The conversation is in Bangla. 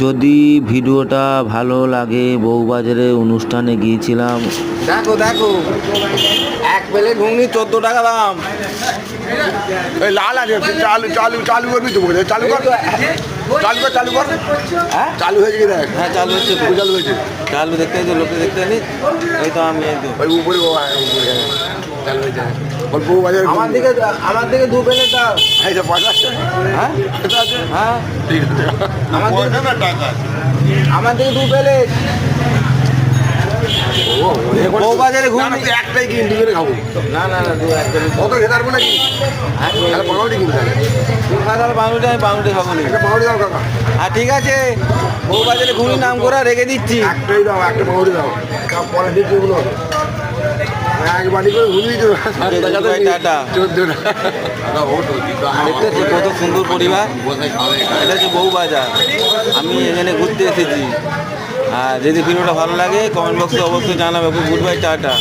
যদি ভিডিওটা ভালো লাগে, বউবাজারে অনুষ্ঠানে গিয়েছিলাম। দেখো দেখো, এক প্লেট ঘুগনি 14 টাকা দাম। এই লাল আছে, চালু চালু চালু করবি তো বলে চালু কর, চালু কর, চালু কর। হ্যাঁ চালু হয়েছে কি দেখ? হ্যাঁ চালু হচ্ছে তো। চালু হয়েছে। চালু দেখতে তো লোকে দেখতে নি। এই তো আমি একদম ওই উপরে বাবা, উপরে চালু হয়েছে। অল্প বাজার আমার দিকে 2 প্লেট দাও। এই যে 50 টাকা। হ্যাঁ এটা আছে। হ্যাঁ ঠিক আছে। আমার দিকে পয়সা না টাকা। আমার দিকে 2 প্লেট। বউবাজারে না, না, ঘুগনি তুই একটাই কিন, দুজনে খাবো। না না না 1 প্লেট। কত খেতে পারবো নাকি? হ্যাঁ তাহলে পাউরুটি কিনতে হবে। তুই খা তাহলে বাঙুটি, আমি বাঙুটি খাবো নি। একটা পাউরুটি দাও কাকা। আর ঠিক আছে, বউবাজারে ঘুগনি নাম করে রেখে দিচ্ছি। একটাই দাও, একটা পাউরুটি দাও। সব পরে দিচ্ছি ওগুলো। এক বাড়ি করে ঘুরিয়ে দিও। ভাই, টাটা। 14 টাকা। দেখতেছি কত সুন্দর পরিবার। এটা হচ্ছে বউবাজার। আমি এখানে ঘুরতে এসেছি। আর যদি ভিডিওটা ভালো লাগে কমেন্ট বক্সে অবশ্যই জানাবে। Good bye, tata.